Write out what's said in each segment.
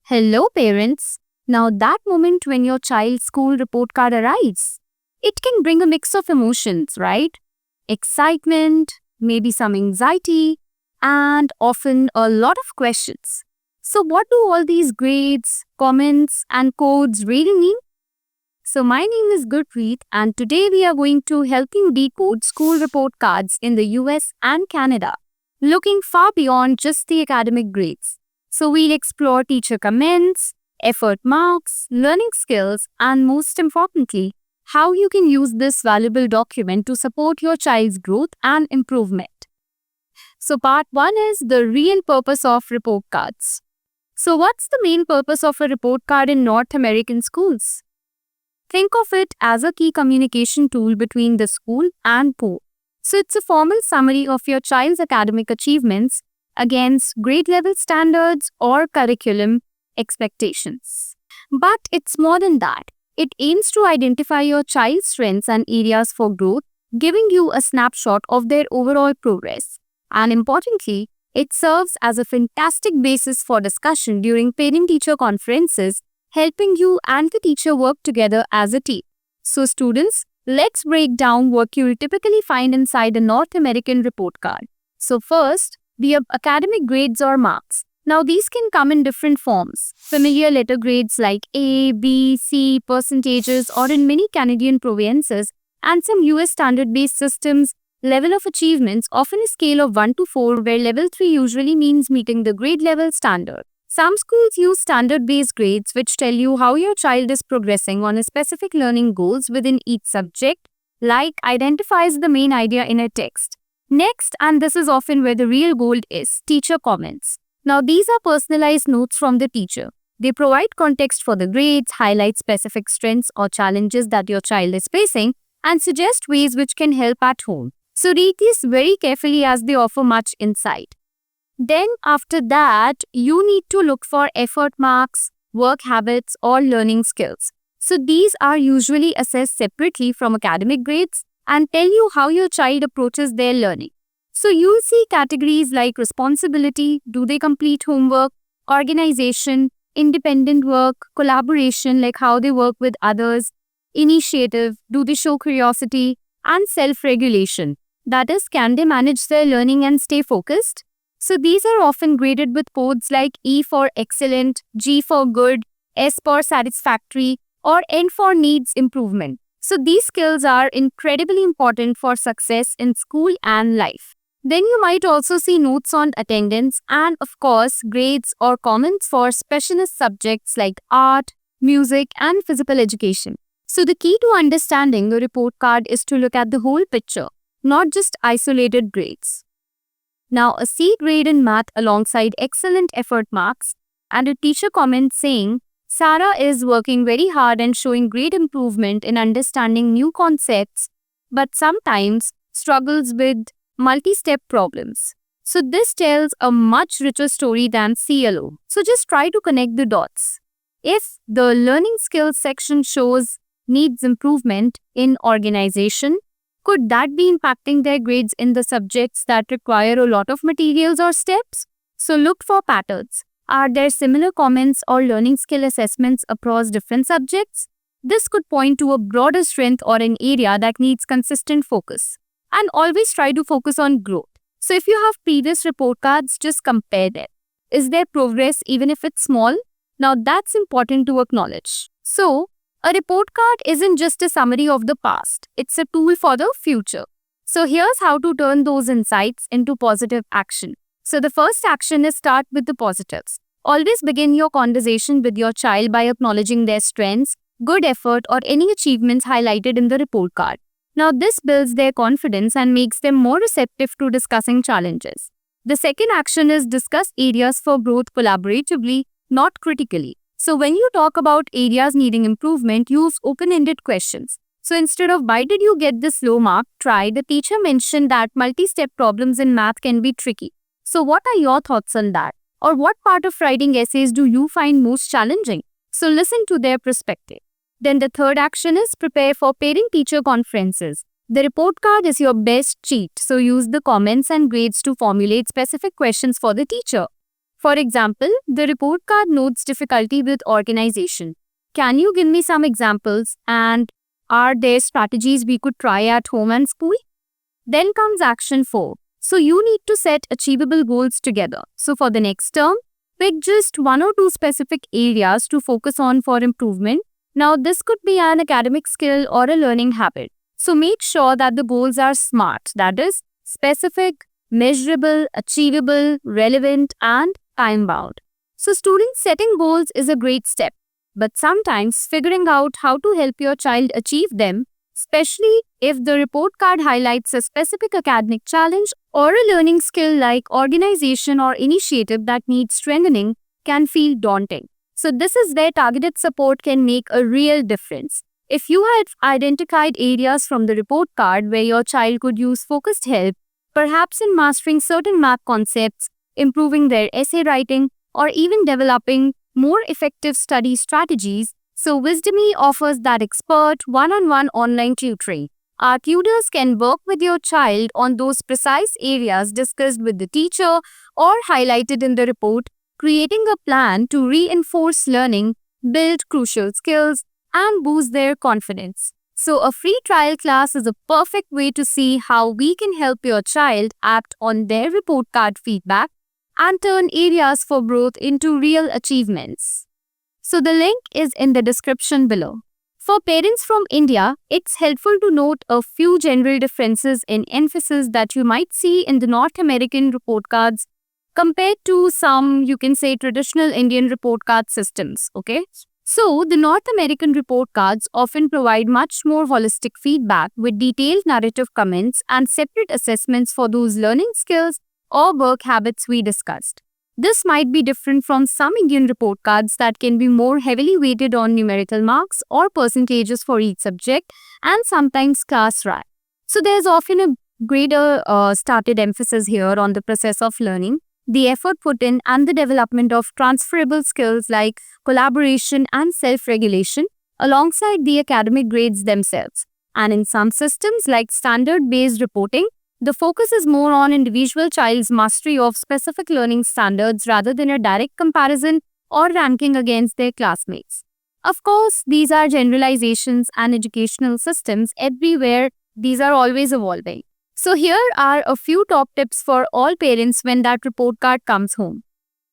Hello, parents. Now, that moment when your child's school report card arrives, it can bring a mix of emotions, right? Excitement, maybe some anxiety, and often a lot of questions. So, what do all these grades, comments, and codes really mean? So, my name is Gurpreet, and today we are going to help you decode school report cards in the US and Canada, looking far beyond just the academic grades. So, we'll explore teacher comments, effort marks, learning skills, and most importantly, how you can use this valuable document to support your child's growth and improvement. So, part 1 is the real purpose of report cards. So, what's the main purpose of a report card in North American schools? Think of it as a key communication tool between the school and board. So it's a formal summary of your child's academic achievements against grade level standards or curriculum expectations. But it's more than that. It aims to identify your child's strengths and areas for growth, giving you a snapshot of their overall progress. And importantly, it serves as a fantastic basis for discussion during parent-teacher conferences, helping you and the teacher work together as a team. So students, let's break down what you'll typically find inside a North American report card. So first, the academic grades or marks. Now these can come in different forms. Familiar letter grades like A, B, C, percentages, or in many Canadian provinces and some US standard-based systems, level of achievements, often a scale of 1 to 4 where level 3 usually means meeting the grade level standard. Some schools use standard-based grades which tell you how your child is progressing on a specific learning goals within each subject, like identifies the main idea in a text. Next, and this is often where the real gold is, teacher comments. Now these are personalized notes from the teacher. They provide context for the grades, highlight specific strengths or challenges that your child is facing, and suggest ways which can help at home. So read these very carefully as they offer much insight. Then after that, you need to look for effort marks, work habits, or learning skills. So these are usually assessed separately from academic grades and tell you how your child approaches their learning. So you'll see categories like responsibility, do they complete homework, organization, independent work, collaboration, like how they work with others, initiative, do they show curiosity, and self-regulation. That is, can they manage their learning and stay focused? So these are often graded with codes like E for excellent, G for good, S for satisfactory, or N for needs improvement. So these skills are incredibly important for success in school and life. Then you might also see notes on attendance and of course grades or comments for specialist subjects like art, music, and physical education. So the key to understanding the report card is to look at the whole picture, not just isolated grades. Now, a C grade in math alongside excellent effort marks and a teacher comment saying, Sarah is working very hard and showing great improvement in understanding new concepts, but sometimes struggles with multi-step problems. So this tells a much richer story than CLO. So just try to connect the dots. If the learning skills section shows needs improvement in organization, could that be impacting their grades in the subjects that require a lot of materials or steps? So look for patterns. Are there similar comments or learning skill assessments across different subjects? This could point to a broader strength or an area that needs consistent focus. And always try to focus on growth. So if you have previous report cards, just compare them. Is there progress even if it's small? Now that's important to acknowledge. So, a report card isn't just a summary of the past, it's a tool for the future. So here's how to turn those insights into positive action. So the first action is start with the positives. Always begin your conversation with your child by acknowledging their strengths, good effort, or any achievements highlighted in the report card. Now this builds their confidence and makes them more receptive to discussing challenges. The second action is discuss areas for growth collaboratively, not critically. So when you talk about areas needing improvement, use open-ended questions. So instead of why did you get this low mark, try the teacher mentioned that multi-step problems in math can be tricky. So what are your thoughts on that? Or what part of writing essays do you find most challenging? So listen to their perspective. Then the third action is prepare for parent-teacher conferences. The report card is your best cheat. So use the comments and grades to formulate specific questions for the teacher. For example, the report card notes difficulty with organization. Can you give me some examples, and are there strategies we could try at home and school? Then comes action 4. So you need to set achievable goals together. So for the next term, pick just 1 or 2 specific areas to focus on for improvement. Now this could be an academic skill or a learning habit. So make sure that the goals are SMART, that is specific, measurable, achievable, relevant, and time-bound. So students setting goals is a great step, but sometimes figuring out how to help your child achieve them, especially if the report card highlights a specific academic challenge or a learning skill like organization or initiative that needs strengthening, can feel daunting. So this is where targeted support can make a real difference. If you have identified areas from the report card where your child could use focused help, perhaps in mastering certain math concepts, improving their essay writing, or even developing more effective study strategies, so Wisdomy offers that expert one-on-one online tutoring. Our tutors can work with your child on those precise areas discussed with the teacher or highlighted in the report, creating a plan to reinforce learning, build crucial skills, and boost their confidence. So a free trial class is a perfect way to see how we can help your child act on their report card feedback and turn areas for growth into real achievements. So the link is in the description below. For parents from India, it's helpful to note a few general differences in emphasis that you might see in the North American report cards compared to some, you can say, traditional Indian report card systems, okay? So, the North American report cards often provide much more holistic feedback with detailed narrative comments and separate assessments for those learning skills or work habits we discussed. This might be different from some Indian report cards that can be more heavily weighted on numerical marks or percentages for each subject and sometimes class rank. So, there's often a greater started emphasis here on the process of learning, the effort put in, and the development of transferable skills like collaboration and self-regulation alongside the academic grades themselves. And in some systems like standard-based reporting, the focus is more on individual child's mastery of specific learning standards rather than a direct comparison or ranking against their classmates. Of course, these are generalizations, and educational systems everywhere, these are always evolving. So here are a few top tips for all parents when that report card comes home.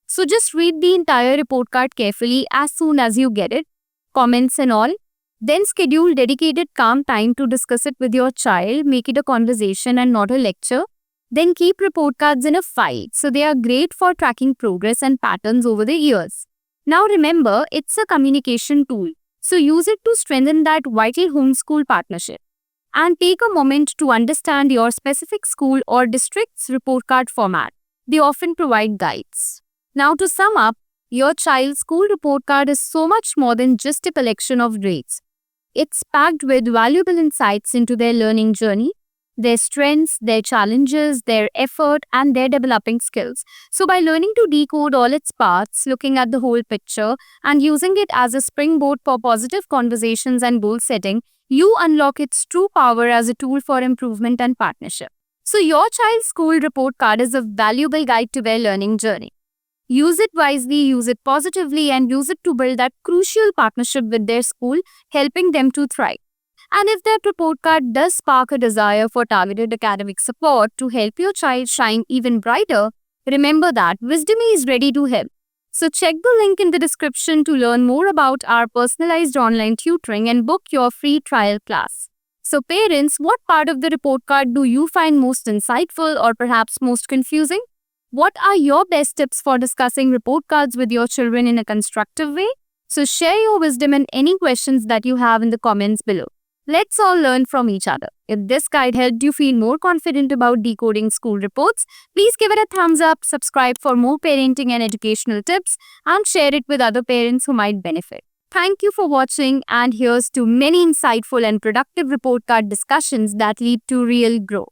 So just read the entire report card carefully as soon as you get it, comments and all. Then schedule dedicated calm time to discuss it with your child, make it a conversation and not a lecture. Then keep report cards in a file. So they are great for tracking progress and patterns over the years. Now remember, it's a communication tool. So use it to strengthen that vital homeschool partnership. And take a moment to understand your specific school or district's report card format. They often provide guides. Now to sum up, your child's school report card is so much more than just a collection of grades. It's packed with valuable insights into their learning journey, their strengths, their challenges, their effort, and their developing skills. So by learning to decode all its parts, looking at the whole picture, and using it as a springboard for positive conversations and goal setting, you unlock its true power as a tool for improvement and partnership. So your child's school report card is a valuable guide to their learning journey. Use it wisely, use it positively, and use it to build that crucial partnership with their school, helping them to thrive. And if that report card does spark a desire for targeted academic support to help your child shine even brighter, remember that Wisdomy is ready to help. So check the link in the description to learn more about our personalized online tutoring and book your free trial class. So parents, what part of the report card do you find most insightful or perhaps most confusing? What are your best tips for discussing report cards with your children in a constructive way? So share your wisdom and any questions that you have in the comments below. Let's all learn from each other. If this guide helped you feel more confident about decoding school reports, please give it a thumbs up, subscribe for more parenting and educational tips, and share it with other parents who might benefit. Thank you for watching, and here's to many insightful and productive report card discussions that lead to real growth.